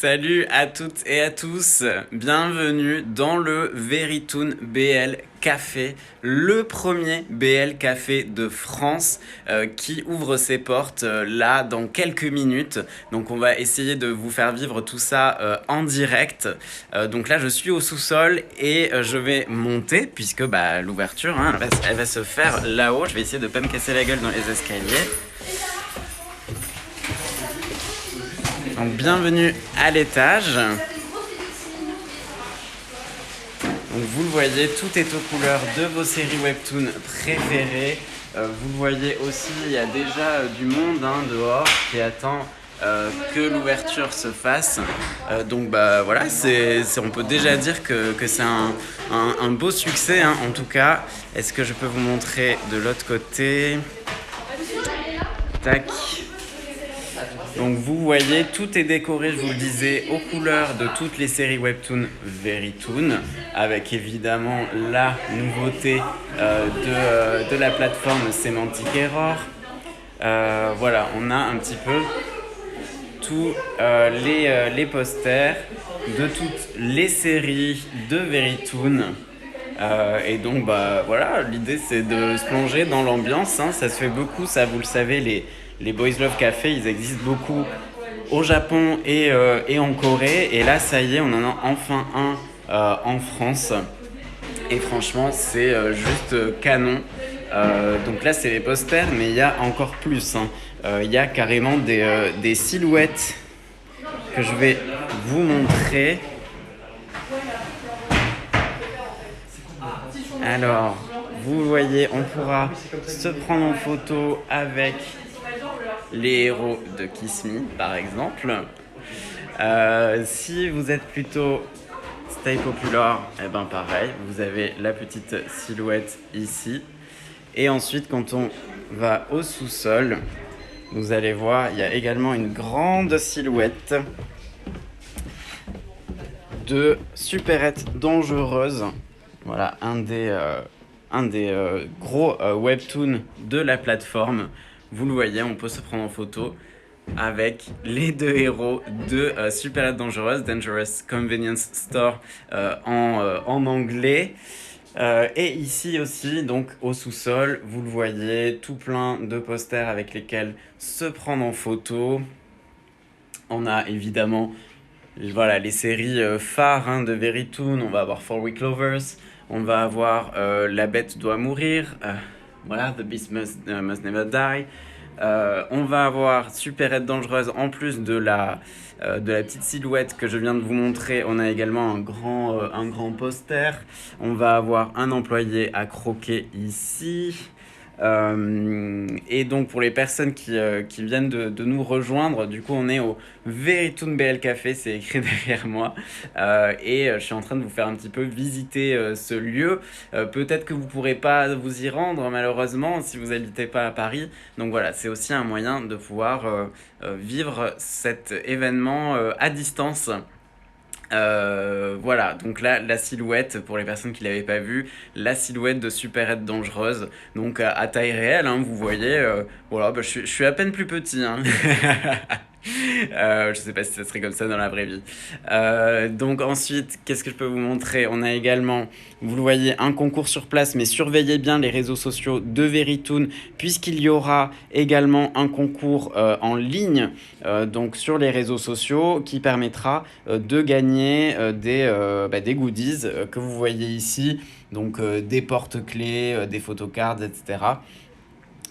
Salut à toutes et à tous, bienvenue dans le Verytoon BL Café, le premier BL Café de France qui ouvre ses portes là dans quelques minutes. Donc on va essayer de vous faire vivre tout ça en direct. Donc là je suis au sous-sol et je vais monter puisque l'ouverture elle va se faire là-haut. Je vais essayer de pas me casser la gueule dans les escaliers. Donc bienvenue à l'étage. Donc vous le voyez, tout est aux couleurs de vos séries webtoon préférées. Vous le voyez aussi, il y a déjà du monde dehors qui attend que l'ouverture se fasse. Donc voilà, on peut déjà dire que c'est un beau succès en tout cas. Est-ce que je peux vous montrer de l'autre côté? Tac. Donc vous voyez, tout est décoré, je vous le disais, aux couleurs de toutes les séries webtoon Verytoon, avec évidemment la nouveauté de la plateforme Semantic Error. Voilà, on a un petit peu tous les posters de toutes les séries de Verytoon. Et donc voilà, l'idée c'est de se plonger dans l'ambiance, ça se fait beaucoup, ça vous le savez, les Boys Love Café, ils existent beaucoup au Japon et en Corée. Et là, ça y est, on en a enfin un en France. Et franchement, c'est juste canon. Donc là, c'est les posters, mais il y a encore plus. Il y a carrément des silhouettes que je vais vous montrer. Alors, vous voyez, on pourra se prendre en photo avec les héros de Kiss Me, par exemple. Si vous êtes plutôt Stay Popular, pareil, vous avez la petite silhouette ici. Et ensuite, quand on va au sous-sol, vous allez voir, il y a également une grande silhouette de Supérette Dangereuse. Voilà, un des gros webtoons de la plateforme. Vous le voyez, on peut se prendre en photo avec les deux héros de Supérette Dangereuse, Dangerous Convenience Store en anglais. Et ici aussi, donc au sous-sol, vous le voyez, tout plein de posters avec lesquels se prendre en photo. On a évidemment les séries phares de Verytoon. On va avoir 4 Week Lovers, on va avoir La Bête doit mourir, The Beast must never die. On va avoir Supérette Dangereuse en plus de la petite silhouette que je viens de vous montrer. On a également un grand poster. On va avoir un employé à croquer ici. Et donc pour les personnes qui viennent de nous rejoindre, du coup on est au Verytoon BL Café, c'est écrit derrière moi, et je suis en train de vous faire un petit peu visiter ce lieu. Peut-être que vous pourrez pas vous y rendre malheureusement si vous habitez pas à Paris, donc voilà, c'est aussi un moyen de pouvoir vivre cet événement à distance. Voilà, donc là, la silhouette, pour les personnes qui ne l'avaient pas vue, la silhouette de Supérette Dangereuse, donc à taille réelle, vous voyez, je suis à peine plus petit. Je sais pas si ça serait comme ça dans la vraie vie. Donc ensuite, qu'est-ce que je peux vous montrer? On a également, vous le voyez, un concours sur place, mais surveillez bien les réseaux sociaux de Verytoon, puisqu'il y aura également un concours en ligne, donc sur les réseaux sociaux, qui permettra de gagner des goodies que vous voyez ici, donc des porte-clés, des photocards, etc.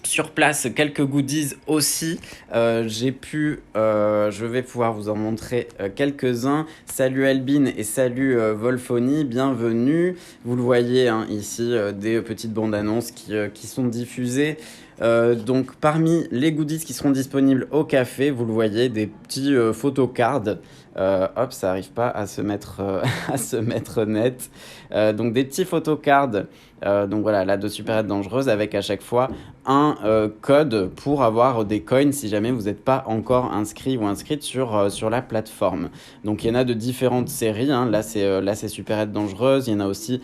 Sur place, quelques goodies aussi. Je vais pouvoir vous en montrer quelques-uns. Salut Albin et salut Volphony, bienvenue. Vous le voyez ici, des petites bandes annonces qui sont diffusées. Donc parmi les goodies qui seront disponibles au café, vous le voyez, des petits photocards. Hop, ça n'arrive pas à se mettre net. Donc des petits photocards Donc voilà, la de supérette dangereuse avec à chaque fois un code pour avoir des coins si jamais vous n'êtes pas encore inscrit ou inscrite sur la plateforme. Donc il y en a de différentes séries, hein. Là c'est supérette dangereuse, il y en a aussi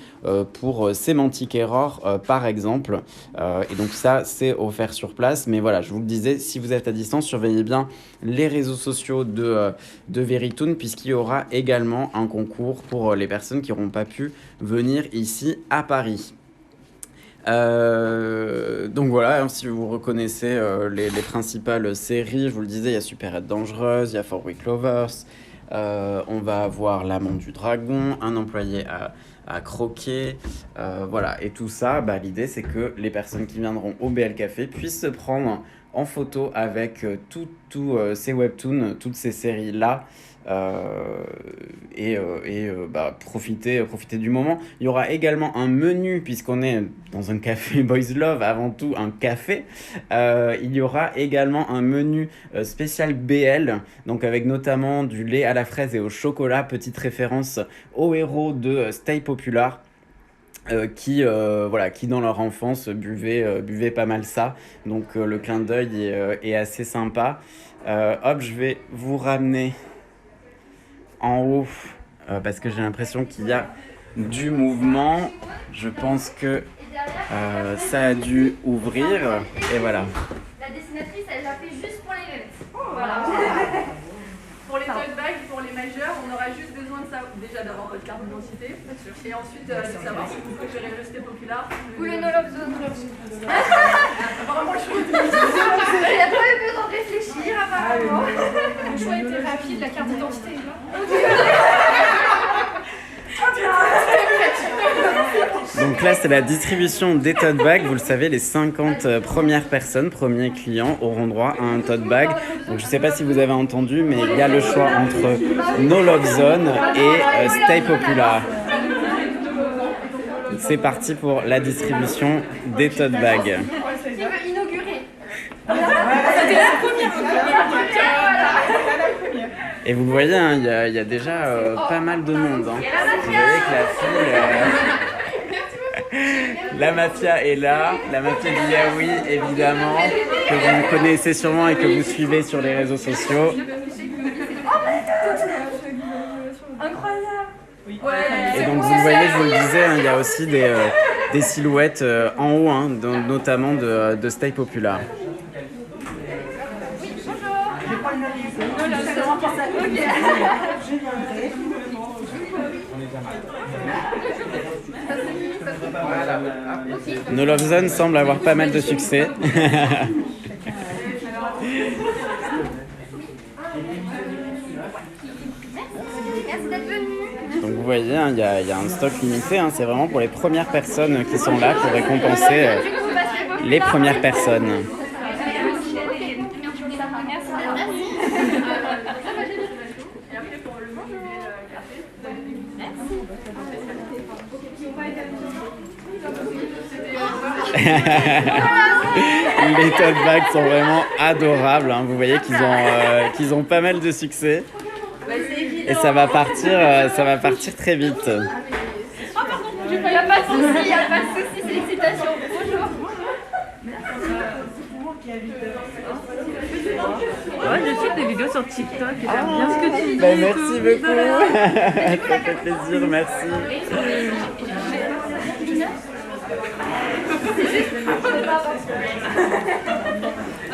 pour Semantic Error par exemple. Et donc ça c'est offert sur place, mais voilà, je vous le disais, si vous êtes à distance, surveillez bien les réseaux sociaux de Verytoon, puisqu'il y aura également un concours pour les personnes qui n'auront pas pu venir ici à Paris. Donc voilà, hein, si vous reconnaissez les principales séries, je vous le disais, il y a Supérette dangereuse, il y a 4 Week Lovers, on va avoir l'amant du dragon, un employé à croquer, voilà. Et tout ça, l'idée c'est que les personnes qui viendront au BL Café puissent se prendre en photo avec tous ces webtoons, toutes ces séries-là. Profiter du moment. Il y aura également un menu, puisqu'on est dans un café Boys Love, avant tout un café. Il y aura également un menu spécial BL, donc avec notamment du lait à la fraise et au chocolat, petite référence aux héros de Stay Popular. Qui dans leur enfance buvaient pas mal ça. Donc le clin d'œil est assez sympa. Je vais vous ramener en haut parce que j'ai l'impression qu'il y a du mouvement. Je pense que ça a dû ouvrir. Et voilà. La dessinatrice, elle l'a fait juste pour les bébés. Voilà. Pour les tote bags, pour les majeurs, on aura juste besoin de ça, déjà d'avoir votre carte d'identité, et ensuite de savoir si vous préférez le Stay Popular ou le No Love Zone. Apparemment, le choix était Il n'a pas eu besoin de réfléchir, apparemment. Le choix était rapide, la carte d'identité est là. Donc là, c'est la distribution des tote bags. Vous le savez, les 50 premières personnes, premiers clients, auront droit à un tote bag. Donc je ne sais pas si vous avez entendu, mais il y a le choix entre No Love Zone et Stay Popular. C'est parti pour la distribution des tote bags. Qui veut inaugurer? C'était la première. Et vous le voyez, hein, il y a déjà pas mal de monde. Hein. Vous voyez que la mafia est là, la mafia du Yaoi évidemment, que vous connaissez sûrement et que vous suivez sur les réseaux sociaux. Incroyable. Et donc vous le voyez, je vous le disais, hein, il y a aussi des silhouettes en haut, hein, notamment de Stay Popular. Oui, bonjour. Je prends une analyse. No Love Zone semble avoir pas mal de succès. Merci d'être venu. Donc vous voyez, hein, il y a un stock limité, hein, c'est vraiment pour les premières personnes qui sont là pour récompenser les premières personnes. Les tote bags sont vraiment adorables, hein. Vous voyez qu'ils ont pas mal de succès. Et ça va partir très vite. Oh pardon, il n'y a pas de souci, félicitations. Bonjour. Ouais, je suis des vidéos sur TikTok et j'aime bien ce que tu dis. Merci beaucoup. Ça fait plaisir, merci.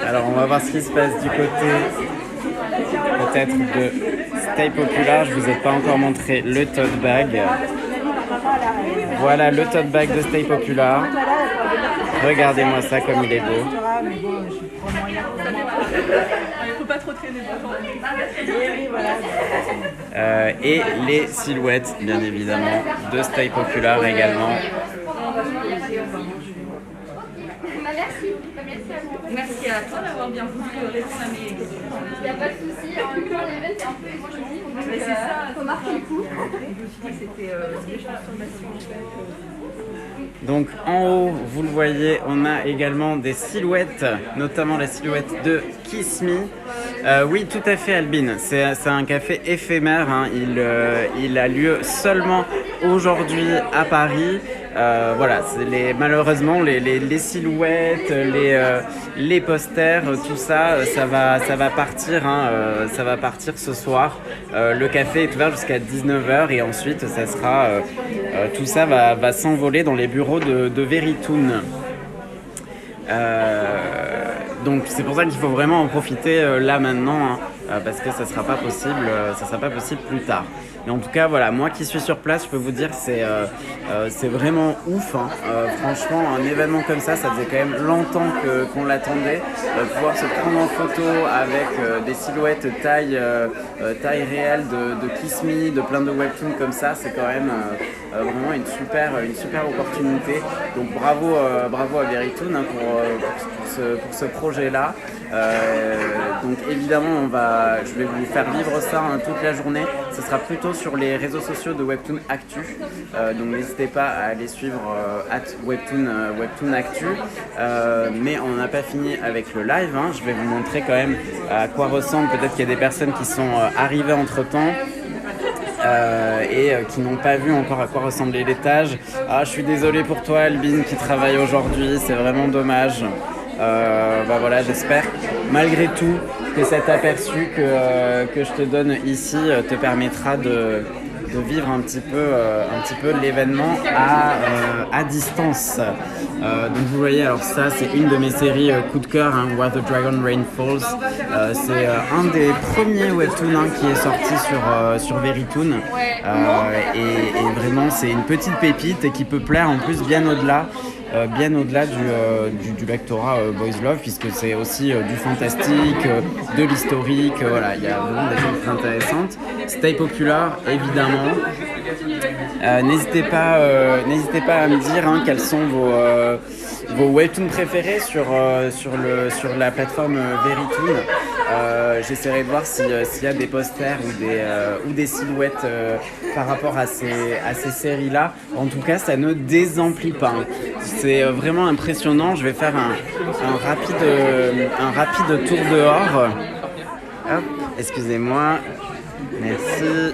Alors on va voir ce qui se passe du côté peut-être de Stay Popular. Je vous ai pas encore montré le tote bag. Voilà le tote bag de Stay Popular. Regardez-moi ça comme il est beau. Il faut pas trop traîner. Et les silhouettes bien évidemment de Stay Popular également. Merci à vous. Merci à toi d'avoir bien voulu répondre à mes questions. Il n'y a pas de souci. En même temps, l'événement est un peu émotif. Donc, c'est ça. faut marquer le coup. C'était des transformations. Donc en haut, vous le voyez, on a également des silhouettes, notamment la silhouette de Kiss Me. Oui, tout à fait, Albine. C'est un café éphémère, hein. Il a lieu seulement aujourd'hui à Paris. Voilà, malheureusement les silhouettes, les posters, tout ça, ça va partir, hein, ça va partir ce soir. Le café est ouvert jusqu'à 19h et ensuite ça sera, tout ça va s'envoler dans les bureaux de Veritune. Donc c'est pour ça qu'il faut vraiment en profiter là maintenant, hein, parce que ça sera pas possible plus tard. Mais en tout cas voilà, moi qui suis sur place, je peux vous dire que c'est vraiment ouf, hein. Franchement, un événement comme ça faisait quand même longtemps qu'on l'attendait. Pouvoir se prendre en photo avec des silhouettes taille réelle de Kiss Me, de plein de webtoons comme ça, c'est quand même vraiment une super opportunité. Donc bravo à Veritune, hein, pour ce projet-là. Donc évidemment, je vais vous faire vivre ça, hein, toute la journée. Ce sera plutôt sur les réseaux sociaux de Webtoon Actu. Donc n'hésitez pas à aller suivre Webtoon Actu. Mais on n'a pas fini avec le live, hein. Je vais vous montrer quand même à quoi ressemble. Peut-être qu'il y a des personnes qui sont arrivées entre-temps. Et qui n'ont pas vu encore à quoi ressemblait l'étage. Ah, je suis désolé pour toi, Albin, qui travaille aujourd'hui, c'est vraiment dommage. Voilà, j'espère malgré tout que cet aperçu que je te donne ici te permettra de vivre un petit peu l'événement à distance. Donc vous voyez, alors ça c'est une de mes séries coup de cœur, hein, Where the Dragon Rain Falls. C'est un des premiers webtoons, hein, qui est sorti sur Veritune. Et vraiment c'est une petite pépite et qui peut plaire en plus bien au-delà du lectorat Boys Love, puisque c'est aussi du fantastique, de l'historique, voilà, il y a vraiment des choses intéressantes. Stay Popular, évidemment. N'hésitez pas à me dire, hein, quels sont vos webtoons préférés sur la plateforme Veritune. J'essaierai de voir s'il y a des posters ou des silhouettes par rapport à ces séries-là. En tout cas, ça ne désemplit pas. C'est vraiment impressionnant. Je vais faire un rapide tour dehors. Hop, excusez-moi. Merci.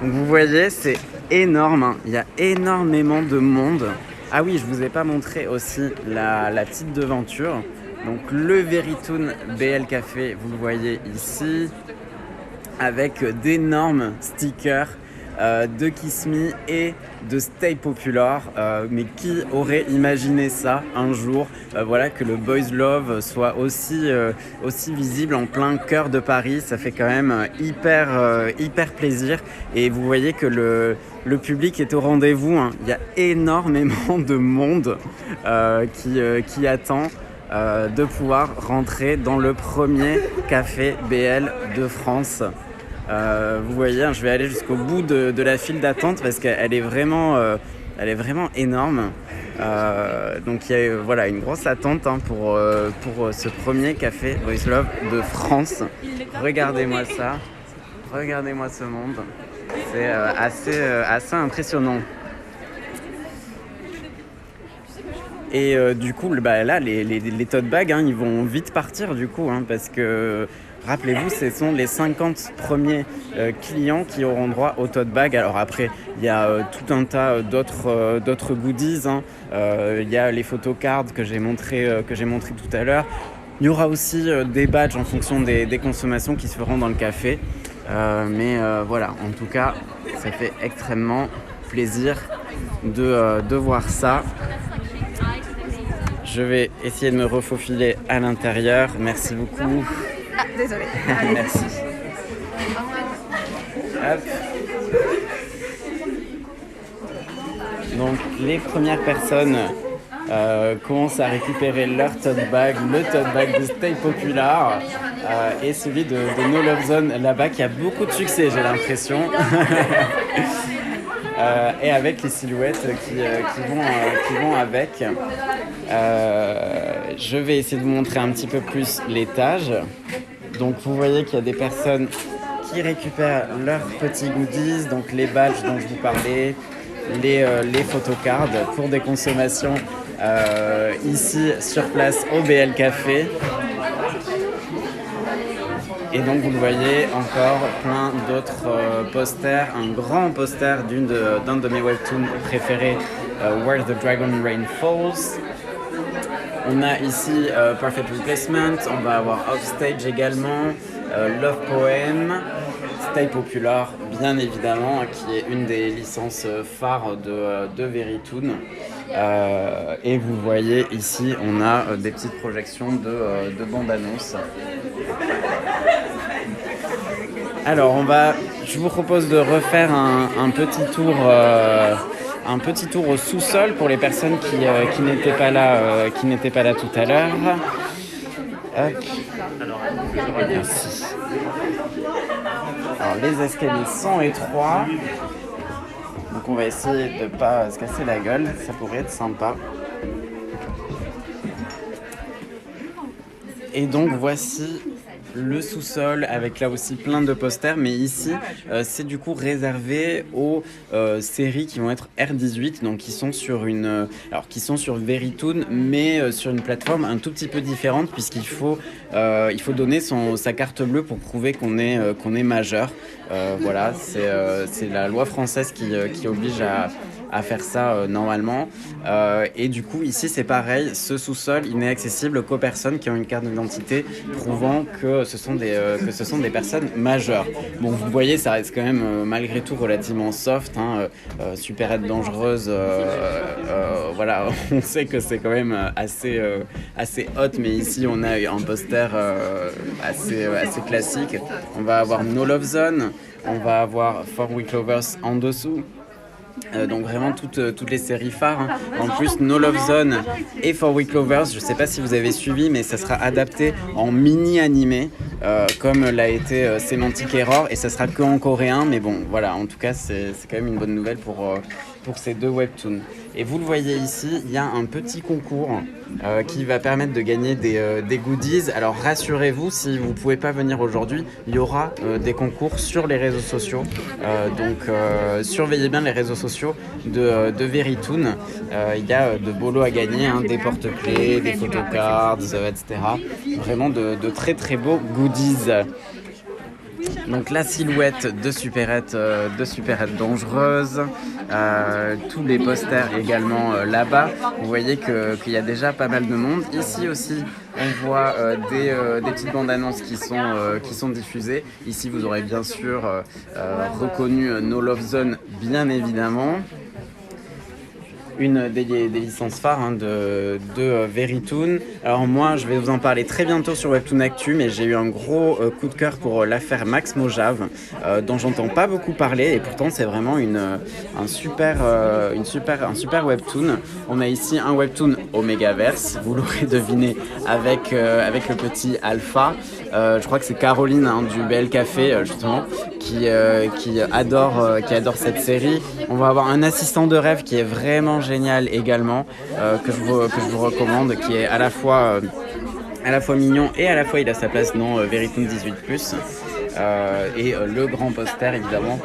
Donc vous voyez, c'est énorme, hein. Il y a énormément de monde. Ah oui, je vous ai pas montré aussi la petite devanture. Donc le Veritune BL Café, vous le voyez ici, avec d'énormes stickers de Kiss Me et de Stay Popular. Mais qui aurait imaginé ça un jour, voilà, que le Boys Love soit aussi visible en plein cœur de Paris. Ça fait quand même hyper plaisir. Et vous voyez que le public est au rendez-vous, hein. Il y a énormément de monde qui attend de pouvoir rentrer dans le premier café BL de France. Vous voyez, hein, je vais aller jusqu'au bout de la file d'attente parce qu'elle est vraiment énorme. Donc il y a voilà, une grosse attente, hein, pour ce premier café Boys Love de France. Regardez-moi ça, regardez-moi ce monde, c'est assez impressionnant. Et du coup, là, les tote bags, hein, ils vont vite partir du coup, hein, parce que rappelez-vous, ce sont les 50 premiers clients qui auront droit au tote bag. Alors après, il y a tout un tas d'autres goodies, hein. Il y a les photocards que j'ai montré tout à l'heure. Il y aura aussi des badges en fonction des consommations qui se feront dans le café. Mais voilà, en tout cas, ça fait extrêmement plaisir de voir ça. Je vais essayer de me refaufiler à l'intérieur. Merci beaucoup. Ah, désolé. Merci. Hop. Donc les premières personnes commencent à récupérer leur tote bag, le tote bag de Stay Popular et celui de No Love Zone là-bas qui a beaucoup de succès, j'ai l'impression. Et avec les silhouettes qui vont avec. Je vais essayer de vous montrer un petit peu plus l'étage. Donc vous voyez qu'il y a des personnes qui récupèrent leurs petits goodies, donc les badges dont je vous parlais, les photocards pour des consommations ici sur place au BL Café. Et donc vous le voyez, encore plein d'autres posters, un grand poster d'un de mes webtoons préférés, Where the Dragon Rain Falls. On a ici Perfect Replacement, on va avoir Offstage également, Love Poem, Stay Popular bien évidemment, qui est une des licences phares de Verytoon. Et vous voyez ici, on a des petites projections de bandes-annonces. Alors je vous propose de refaire un petit tour au sous-sol pour les personnes qui n'étaient pas là tout à l'heure. Hop. Merci. Alors les escaliers sont étroits, donc on va essayer de ne pas se casser la gueule, ça pourrait être sympa. Et donc voici le sous-sol avec là aussi plein de posters, mais ici c'est du coup réservé aux séries qui vont être R18, donc qui sont sur Verytoon, mais sur une plateforme un tout petit peu différente, puisqu'il faut donner sa carte bleue pour prouver qu'on est majeur. Voilà, c'est la loi française qui oblige à faire ça normalement. Et du coup, ici, c'est pareil. Ce sous-sol, il n'est accessible qu'aux personnes qui ont une carte d'identité prouvant que ce sont des personnes majeures. Bon, vous voyez, ça reste quand même malgré tout relativement soft. Supérette dangereuse. Voilà, on sait que c'est quand même assez hot, mais ici, on a un poster assez classique. On va avoir No Love Zone. On va avoir 4 Week Lovers en dessous. Donc vraiment toutes les séries phares. En plus, No Love Zone et 4 Week Lovers, je ne sais pas si vous avez suivi, mais ça sera adapté en mini-animé, comme l'a été Semantic Error, et ça sera que en coréen, mais bon, voilà, en tout cas, c'est quand même une bonne nouvelle pour ces deux webtoons. Et vous le voyez ici, il y a un petit concours qui va permettre de gagner des goodies. Alors rassurez-vous, si vous ne pouvez pas venir aujourd'hui, il y aura des concours sur les réseaux sociaux. Donc surveillez bien les réseaux sociaux de Verytoon. Il y a de beaux lots à gagner, des porte-clés, des photocards, etc. Vraiment de très très beaux goodies. Donc la silhouette de supérette dangereuse, tous les posters également là-bas. Vous voyez qu'il y a déjà pas mal de monde. Ici aussi, on voit des petites bandes annonces qui sont diffusées. Ici, vous aurez bien sûr reconnu No Love Zone, bien évidemment. Une des licences phares de Verytoon. Alors moi, je vais vous en parler très bientôt sur Webtoon Actu, mais j'ai eu un gros coup de cœur pour l'affaire Max Mojave, dont j'entends pas beaucoup parler, et pourtant c'est vraiment un super Webtoon. On a ici un Webtoon Omegaverse, vous l'aurez deviné, avec le petit Alpha. Je crois que c'est Caroline du BL Café justement qui adore cette série. On va avoir un assistant de rêve qui est vraiment génial également, que je vous recommande, qui est à la fois mignon et à la fois il a sa place dans Verytoon 18+. Et le grand poster évidemment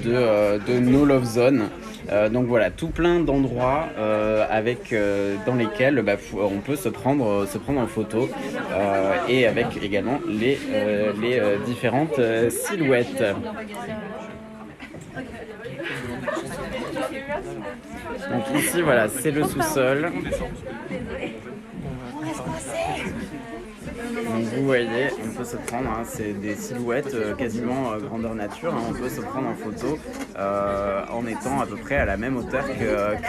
de No Love Zone. Donc voilà, tout plein d'endroits dans lesquels on peut se prendre en photo, et avec également les différentes silhouettes. Donc ici voilà, c'est le sous-sol. Donc vous voyez, on peut se prendre, c'est des silhouettes quasiment grandeur nature, on peut se prendre en photo en étant à peu près à la même hauteur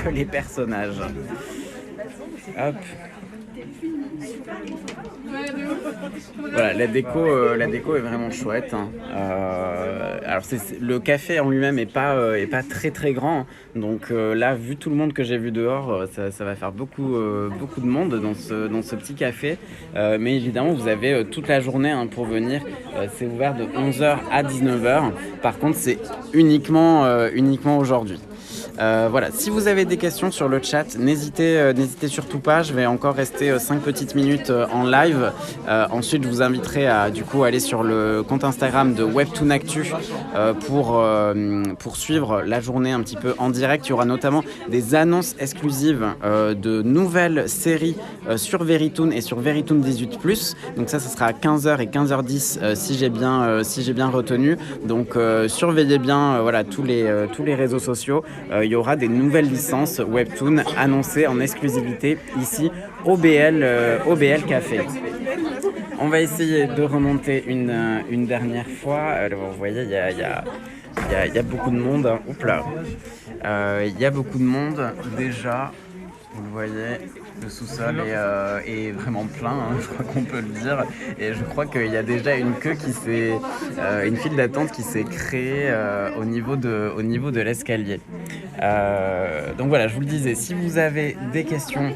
que les personnages. Hop. Voilà, la déco est vraiment chouette. Alors le café en lui-même est pas très très grand, donc là, vu tout le monde que j'ai vu dehors, ça va faire beaucoup de monde dans ce petit café. Mais évidemment, vous avez toute la journée pour venir. C'est ouvert de 11h à 19h. Par contre, c'est uniquement aujourd'hui. Voilà, si vous avez des questions sur le chat, n'hésitez surtout pas. Je vais encore rester 5 petites minutes en live. Ensuite, je vous inviterai à du coup aller sur le compte Instagram de Webtoon Actu pour suivre la journée un petit peu en direct. Il y aura notamment des annonces exclusives de nouvelles séries sur Verytoon et sur Verytoon 18+. Donc ça sera à 15h et 15h10 si j'ai bien retenu. Donc surveillez bien voilà, tous les réseaux sociaux. Il y aura des nouvelles licences Webtoon annoncées en exclusivité ici au BL Café. On va essayer de remonter une dernière fois. Alors, vous voyez, il y a beaucoup de monde. Oups là. Il y a beaucoup de monde déjà. Vous le voyez, le sous-sol est vraiment plein, hein, je crois qu'on peut le dire. Et je crois qu'il y a déjà une file d'attente qui s'est créée au niveau de l'escalier. Donc voilà, je vous le disais, si vous avez des questions,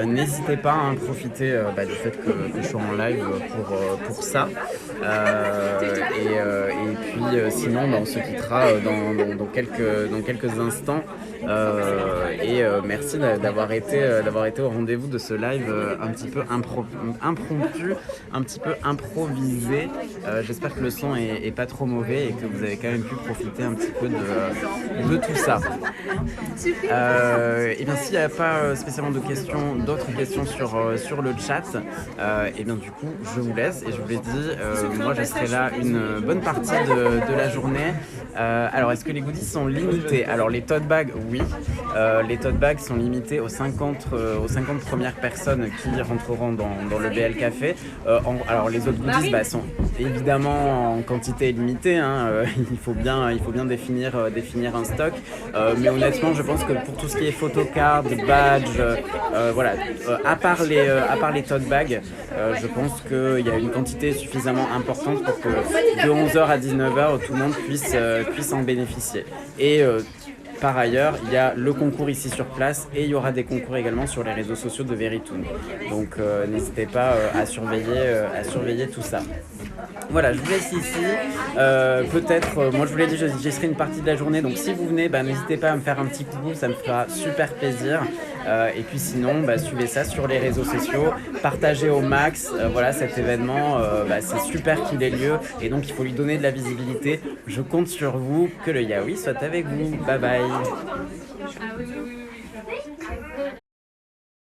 n'hésitez pas à profiter du fait que je suis en live pour ça. Et puis sinon, on se quittera dans quelques instants. Merci d'avoir été au rendez-vous de ce live un petit peu impromptu, un petit peu improvisé. J'espère que le son est pas trop mauvais et que vous avez quand même pu profiter un petit peu de tout ça. Et bien s'il n'y a pas spécialement d'autres questions sur le chat, et bien du coup je vous laisse et je vous l'ai dit, moi je serai là une bonne partie de la journée. Alors est-ce que les goodies sont limités? Alors les tote bags, oui. Les tote bags sont limités aux 50 premières personnes qui rentreront dans le BL Café. Alors les autres goodies sont évidemment en quantité limitée, hein. Il faut bien définir un stock. Mais honnêtement, je pense que pour tout ce qui est photocard, badge, voilà, à part les tote bags, je pense qu'il y a une quantité suffisamment importante pour que de 11h à 19h, tout le monde puisse en bénéficier. Et par ailleurs, il y a le concours ici sur place et il y aura des concours également sur les réseaux sociaux de Verytoon. Donc n'hésitez pas à surveiller tout ça. Voilà, je vous laisse ici. Peut-être, moi je vous l'ai dit, j'y serai une partie de la journée. Donc si vous venez, n'hésitez pas à me faire un petit coucou, ça me fera super plaisir. Et puis sinon, suivez ça sur les réseaux sociaux, partagez au max. Voilà, cet événement, c'est super qu'il ait lieu et donc il faut lui donner de la visibilité. Je compte sur vous, que le yaoi soit avec vous. Bye bye.